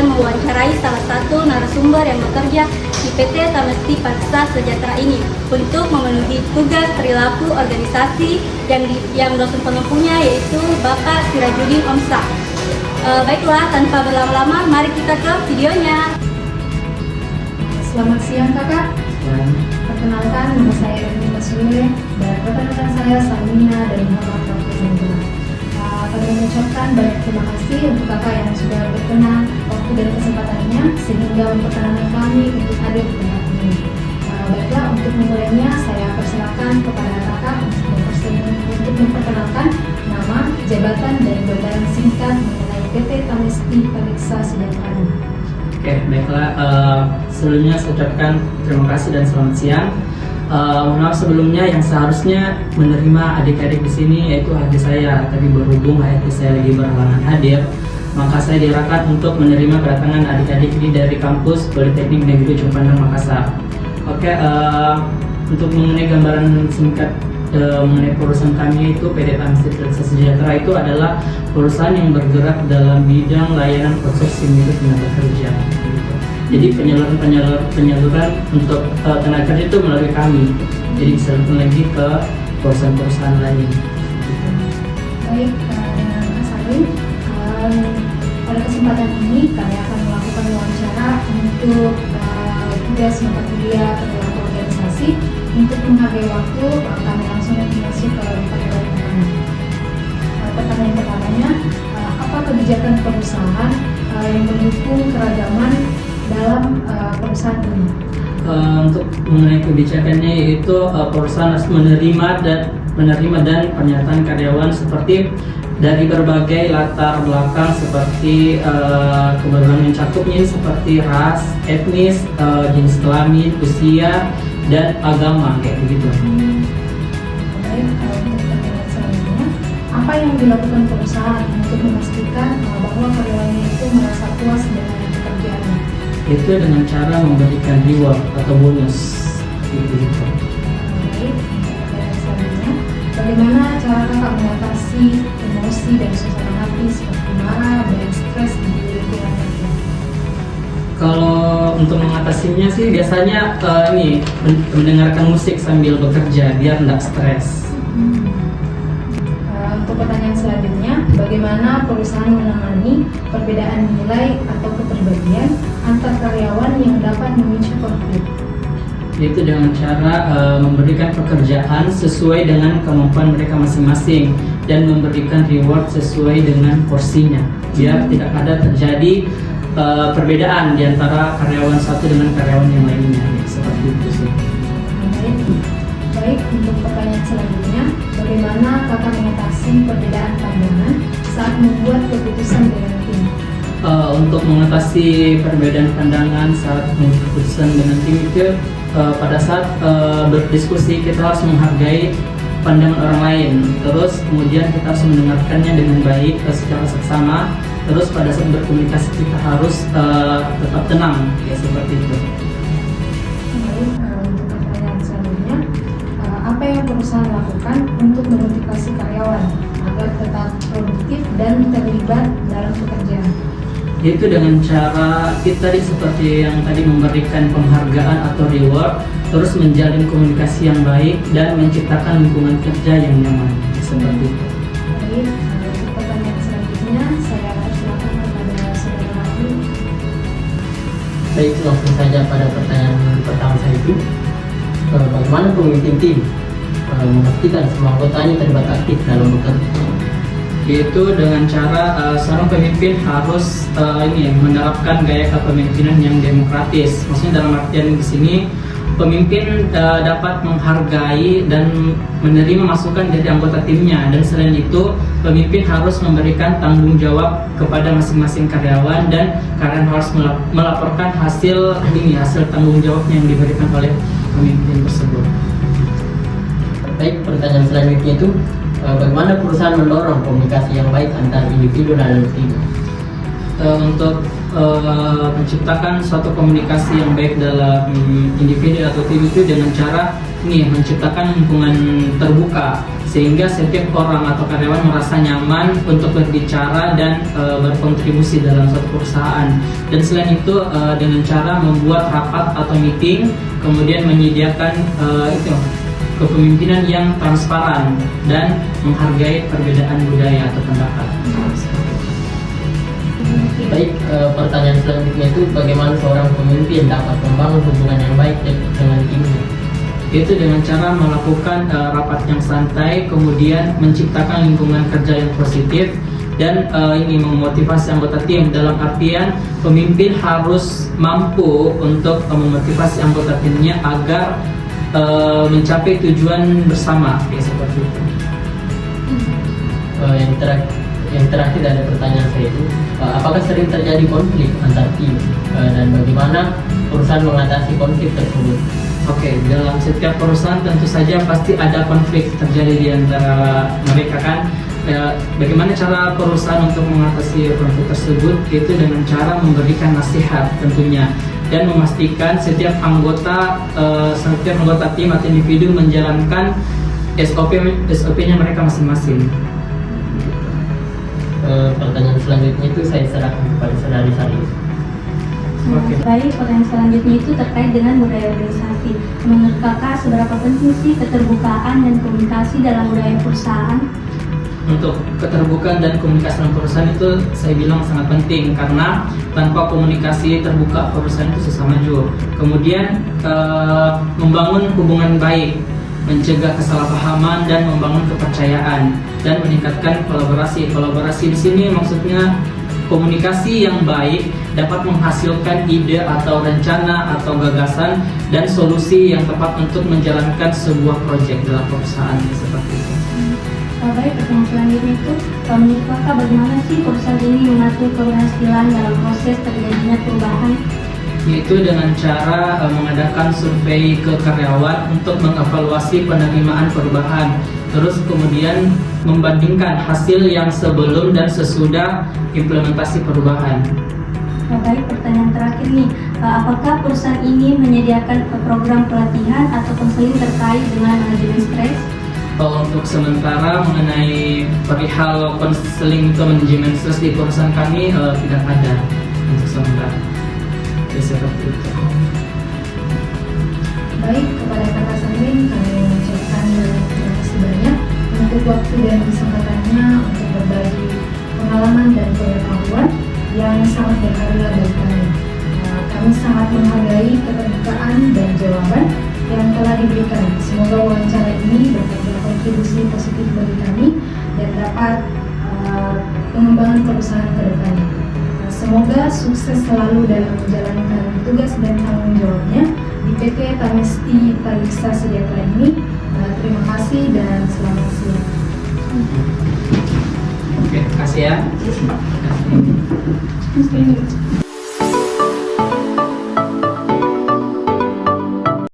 mewawancarai salah satu narasumber yang bekerja di PT Tamesti Paliksa Sejahtera ini untuk memenuhi tugas perilaku organisasi yang dosen penumpangnya yaitu Bapak Sirajudin Omsa. Baiklah, tanpa berlama-lama, mari kita ke videonya. Selamat siang kakak. Perkenalkan, nama saya Erwin Masule dan rekan-rekan saya Salmina dari Muhammad Rafiq. Kami mengucapkan banyak terima kasih untuk kakak yang sudah berkenan waktu dan kesempatannya sehingga memperkenalkan kami untuk hadir di tempat ini. Baiklah, untuk memulainya saya persilakan kepada kakak untuk memperkenalkan nama, jabatan, dan gambaran singkat mengenai PT Tamesti Paliksa Sejahtera. Oke, baiklah. Sebelumnya saya ucapkan terima kasih dan selamat siang. Mohon maaf sebelumnya, yang seharusnya menerima adik-adik di sini yaitu adik saya, tapi berhubung adik saya lagi berhalangan hadir, maka saya diarahkan untuk menerima kedatangan adik-adik ini dari kampus Politeknik Negeri Ujung Pandang Makassar. Oke, untuk mengenai gambaran singkat mengenai perusahaan kami itu PT Tamesti Paliksa Sejahtera itu adalah perusahaan yang bergerak dalam bidang layanan outsourcing untuk tenaga kerja. Jadi penyaluran untuk tenaga kerja itu melalui kami. Jadi disalurkan lagi ke perusahaan-perusahaan lain. Baik, dengan Kak Salim, pada kesempatan ini kami akan melakukan wawancara untuk tugas mata kuliah perilaku organisasi. Untuk menghargai waktu, kami langsung masuk ke pertanyaan pertama. Pertanyaan pertamanya, apa kebijakan perusahaan yang mendukung keragaman dalam perusahaan ini? Untuk mengenai kebijakannya yaitu perusahaan harus menerima dan pernyataan karyawan seperti dari berbagai latar belakang seperti keberagaman cakupnya seperti ras, etnis, jenis kelamin, usia, dan agama kayak begitu. Baik, untuk pertanyaan selanjutnya, apa yang dilakukan perusahaan untuk memastikan bahwa karyawannya itu merasa puas dengan pekerjaannya? Itu dengan cara memberikan reward atau bonus gitu. Baik, untuk pertanyaan selanjutnya, bagaimana cara kakak mengatasi emosi dan suasana hati seperti marah dan stres di lingkungan kerja? Kalau untuk mengatasinya sih biasanya mendengarkan musik sambil bekerja biar tidak stres. Untuk pertanyaan selanjutnya, bagaimana perusahaan menangani perbedaan nilai atau kepribadian antar karyawan yang dapat memicu konflik? Itu dengan cara memberikan pekerjaan sesuai dengan kemampuan mereka masing-masing dan memberikan reward sesuai dengan porsinya biar tidak ada terjadi perbedaan di antara karyawan satu dengan karyawan yang lainnya, seperti itu sih. Baik, untuk pertanyaan selanjutnya, bagaimana kakak mengatasi perbedaan pandangan saat membuat keputusan dengan tim? Untuk mengatasi perbedaan pandangan saat membuat keputusan dengan tim itu pada saat berdiskusi kita harus menghargai pandangan orang lain, terus kemudian kita harus mendengarkannya dengan baik secara seksama. Terus pada saat berkomunikasi kita harus tetap tenang, ya seperti itu. Baik, untuk pertanyaan selanjutnya, apa yang perusahaan lakukan untuk memotivasi karyawan agar tetap produktif dan terlibat dalam pekerjaan? Yaitu dengan cara kita seperti yang tadi memberikan penghargaan atau reward, terus menjalin komunikasi yang baik dan menciptakan lingkungan kerja yang nyaman, seperti itu. Baik, untuk pertanyaan selanjutnya saya persilakan kepada saudara Rafi. Baik, langsung saja pada pertanyaan pertama saya itu, bagaimana pemimpin tim memastikan semua anggotanya terlibat aktif dalam bekerja? Yaitu dengan cara seorang pemimpin harus menerapkan gaya kepemimpinan yang demokratis. Maksudnya dalam artian di sini pemimpin dapat menghargai dan menerima masukan dari anggota timnya, dan selain itu pemimpin harus memberikan tanggung jawab kepada masing-masing karyawan dan karyawan harus melaporkan hasil tanggung jawabnya yang diberikan oleh pemimpin tersebut. Baik, pertanyaan selanjutnya itu, bagaimana perusahaan mendorong komunikasi yang baik antar individu dan tim? Untuk menciptakan suatu komunikasi yang baik dalam individu atau tim itu dengan cara menciptakan lingkungan terbuka sehingga setiap orang atau karyawan merasa nyaman untuk berbicara dan berkontribusi dalam suatu perusahaan. Dan selain itu dengan cara membuat rapat atau meeting, kemudian menyediakan kepemimpinan yang transparan dan menghargai perbedaan budaya atau pendapat. Baik, pertanyaan selanjutnya itu bagaimana seorang pemimpin dapat membangun hubungan yang baik dengan timnya? Itu dengan cara melakukan rapat yang santai, kemudian menciptakan lingkungan kerja yang positif, dan ini memotivasi anggota tim. Dalam artian pemimpin harus mampu untuk memotivasi anggota timnya agar mencapai tujuan bersama, ya seperti itu. Yang terakhir dari pertanyaan saya itu, apakah sering terjadi konflik antar tim dan bagaimana perusahaan mengatasi konflik tersebut? Oke, dalam setiap perusahaan tentu saja pasti ada konflik terjadi di antara mereka kan. Bagaimana cara perusahaan untuk mengatasi konflik tersebut? Itu dengan cara memberikan nasihat tentunya dan memastikan setiap anggota tim atau individu menjalankan SOP-nya mereka masing-masing. Pertanyaan selanjutnya itu saya serahkan kepada Saudari Sari. Oke. Baik, pertanyaan selanjutnya itu terkait dengan budaya organisasi. Menurut kakak, seberapa penting sih keterbukaan dan komunikasi dalam budaya perusahaan? Untuk keterbukaan dan komunikasi dalam perusahaan itu saya bilang sangat penting, karena tanpa komunikasi terbuka perusahaan itu susah maju. Kemudian membangun hubungan baik, mencegah kesalahpahaman dan membangun kepercayaan dan meningkatkan kolaborasi. Kolaborasi di sini maksudnya komunikasi yang baik dapat menghasilkan ide atau rencana atau gagasan dan solusi yang tepat untuk menjalankan sebuah proyek dalam perusahaan seperti itu. Baik, pertanyaan selanjutnya itu, menurut kakak bagaimana sih perusahaan ini mengatur keberhasilan dalam proses terjadinya perubahan? Yaitu dengan cara mengadakan survei ke karyawan untuk mengevaluasi penerimaan perubahan, terus kemudian membandingkan hasil yang sebelum dan sesudah implementasi perubahan. Baik, pertanyaan terakhir nih, apakah perusahaan ini menyediakan program pelatihan atau konseling terkait dengan manajemen stres? Untuk sementara mengenai perihal konseling atau manajemen stres di perusahaan kami tidak ada untuk sementara. Seperti itu. Baik, kepada kakak Sandrine kami mengucapkan terima kasih banyak untuk waktu dan kesempatannya untuk berbagi pengalaman dan pengetahuan yang sangat berharga bagi kami. Kami sangat menghargai keterbukaan dan jawaban yang telah diberikan. Semoga wawancara ini dapat berkontribusi positif bagi kami dan dapat pengembangan perusahaan ke depannya. Semoga sukses selalu dalam menjalankan tugas dan tanggung jawabnya di PT Tamesti Pariksa Sejahtera ini. Terima kasih dan selamat siang. Oke, terima kasih ya. Terima kasih.